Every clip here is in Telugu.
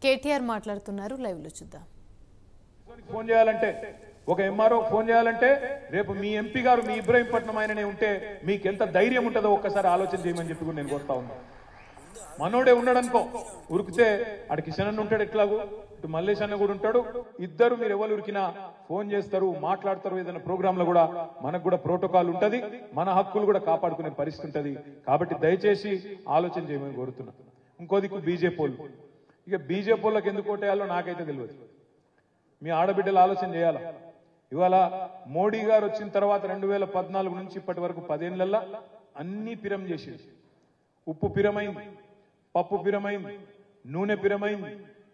కేటీఆర్ మాట్లాడుతున్నారు, లైవ్ లో చూద్దాం. ఫోన్ చేయాలంటే ఒక ఎంఆర్ఓ ఫోన్ చేయాలంటే రేపు మీ ఎంపీ గారు మీ ఇబ్రహీంపట్నం ఆయననే ఉంటే మీకు ఎంత ధైర్యం ఉంటుందో ఒక్కసారి ఆలోచన చేయమని చెప్పి కూడా నేను కోరుతా ఉన్నా. మనోడే ఉన్నాడు అనుకో, ఉరికితే అటు కిషన్ అన్న ఉంటాడు, ఎట్లాగో ఇటు మల్లేష్ అన్న కూడా ఉంటాడు. ఇద్దరు మీరు ఎవరు ఉరికినా ఫోన్ చేస్తారు, మాట్లాడతారు. ఏదైనా ప్రోగ్రామ్ లో కూడా మనకు కూడా ప్రోటోకాల్ ఉంటది, మన హక్కులు కూడా కాపాడుకునే పరిస్థితి ఉంటది. కాబట్టి దయచేసి ఆలోచన చేయమని కోరుతున్నా. ఇంకో దిక్కు బీజేపీ, ఇక బీజేపీలకు ఎందుకు ఓటేయాలో నాకైతే తెలియదు. మీ ఆడబిడ్డలు ఆలోచన చేయాలా. ఇవాళ మోడీ గారు వచ్చిన తర్వాత 2014 నుంచి ఇప్పటి వరకు 10 ఏళ్లలో అన్ని పిరం చేసేది. ఉప్పు పిరమైంది, పప్పు పిరమైంది, నూనె పిరమైంది,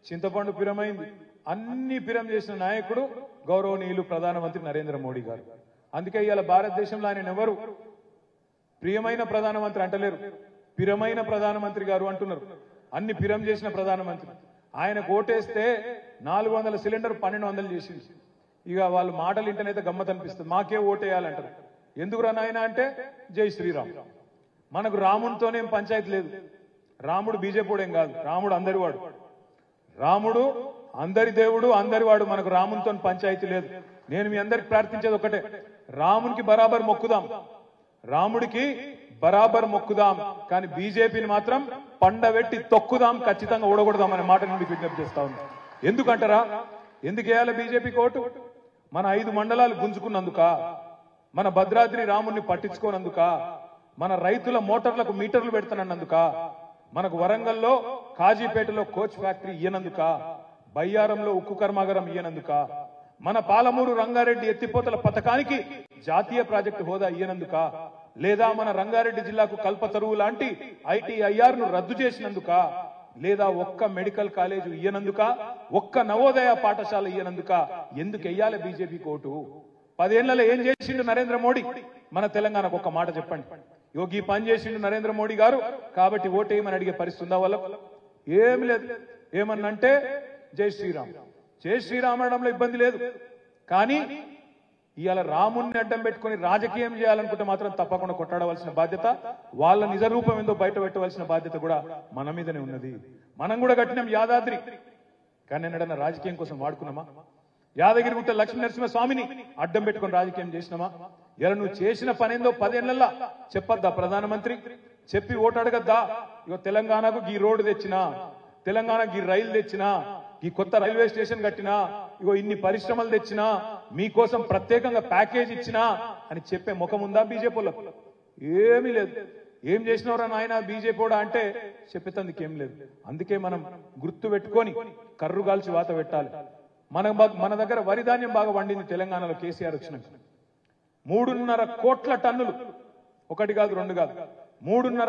చింతపండు పిరమైంది. అన్ని పిరం చేసిన నాయకుడు గౌరవనీయులు ప్రధానమంత్రి నరేంద్ర మోడీ గారు. అందుకే ఇవాళ భారతదేశంలో ఆయన ఎవరు ప్రియమైన ప్రధానమంత్రి అంటలేరు, పిరమైన ప్రధానమంత్రి గారు అంటున్నారు. అన్ని పిరం చేసిన ప్రధానమంత్రి. ఆయనకు ఓటేస్తే 400 సిలిండర్ 1200 చేసింది. ఇక వాళ్ళ మాటలు ఇంటనైతే గమ్మత్ అనిపిస్తుంది. మాకే ఓటేయాలంటారు. ఎందుకురా నాయన అంటే జై శ్రీరామ్. మనకు రాముడితోనేం పంచాయతీ లేదు. రాముడు బీజేపీ ఏం కాదు, రాముడు అందరివాడు. రాముడు అందరి దేవుడు, అందరివాడు. మనకు రామునితో పంచాయతీ లేదు. నేను మీ అందరికి ప్రార్థించేది ఒకటే, రామునికి బరాబర్ మొక్కుదాం, రాముడికి బరాబర్ మొక్కుదాం. కానీ బీజేపీని మాత్రం పండబెట్టి తొక్కుదాం, ఖచ్చితంగా ఓడగొడదాం అనే మాట నేను విజ్ఞప్తి చేస్తా ఉన్నా. ఎందుకంటారా, ఎందుకు వేయాలి బీజేపీకి ఓటు? మన 5 మండలాలు గుంజుకున్నందుక, మన భద్రాద్రి రాముడిని పట్టించుకోనందుక, మన రైతుల మోటార్లకు మీటర్లు పెడతానన్నందుక, మనకు వరంగల్లో కాజీపేటలో కోచ్ ఫ్యాక్టరీ ఇయ్యనందుక, బయ్యారంలో ఉక్కు కర్మాగారం ఇయ్యనందుక, మన పాలమూరు రంగారెడ్డి ఎత్తిపోతల పథకానికి జాతీయ ప్రాజెక్టు హోదా ఇయ్యనందుక, లేదా మన రంగారెడ్డి జిల్లాకు కల్పతరువు లాంటి ITIR ను రద్దు చేసినందుక, లేదా ఒక్క మెడికల్ కాలేజీ ఇయ్యనందుక, ఒక్క నవోదయ పాఠశాల ఇయ్యనందుక ఎందుకు వెయ్యాలి బీజేపీకి ఓటు? 10 ఏళ్లలో ఏం చేసిండు నరేంద్ర మోడీ మన తెలంగాణకు? ఒక్క మాట చెప్పండి. యోగి పని చేసిండు నరేంద్ర మోడీ గారు కాబట్టి ఓటేయమని అడిగే పరిస్థితి ఉందా వాళ్ళకు? ఏమి లేదు. ఏమన్నంటే జై శ్రీరామ్, జై శ్రీరామ్ అనడంలో ఇబ్బంది లేదు. కానీ ఇవాళ రాముణ్ణి అడ్డం పెట్టుకుని రాజకీయం చేయాలనుకుంటే మాత్రం తప్పకుండా కొట్టాడవలసిన బాధ్యత, వాళ్ళ నిజ రూపం ఏందో బయట పెట్టవలసిన బాధ్యత కూడా మన మీదనే ఉన్నది. మనం కూడా కట్టినాం యాదాద్రి, కానీ ఎన్నడన్నా రాజకీయం కోసం వాడుకున్నామా? యాదగిరిగుట్ట లక్ష్మీ నరసింహస్వామిని అడ్డం పెట్టుకుని రాజకీయం చేసినామా? ఇలా నువ్వు చేసిన పనేందో 10 ఏళ్లలో చెప్పొద్దా ప్రధానమంత్రి? చెప్పి ఓటు అడగద్దా? ఇగో తెలంగాణకు ఈ రోడ్డు తెచ్చినా, తెలంగాణకు ఈ రైలు తెచ్చినా, ఈ కొత్త రైల్వే స్టేషన్ కట్టినా, ఇగో ఇన్ని పరిశ్రమలు తెచ్చినా, మీకోసం ప్రత్యేకంగా ప్యాకేజ్ ఇచ్చినా అని చెప్పే ముఖం ఉందా బీజేపీలకు? ఏమీ లేదు. ఏం చేసినవరా నాయన బీజేపీ అంటే చెప్పేందుకు ఏం లేదు. అందుకే మనం గుర్తు పెట్టుకొని కర్రు గాల్చి వాత పెట్టాలి. మన దగ్గర వరి ధాన్యం బాగా వండింది తెలంగాణలో కేసీఆర్ వచ్చినాక. 3.5 కోట్ల టన్నులు, 1 కాదు 2 కాదు, 3.5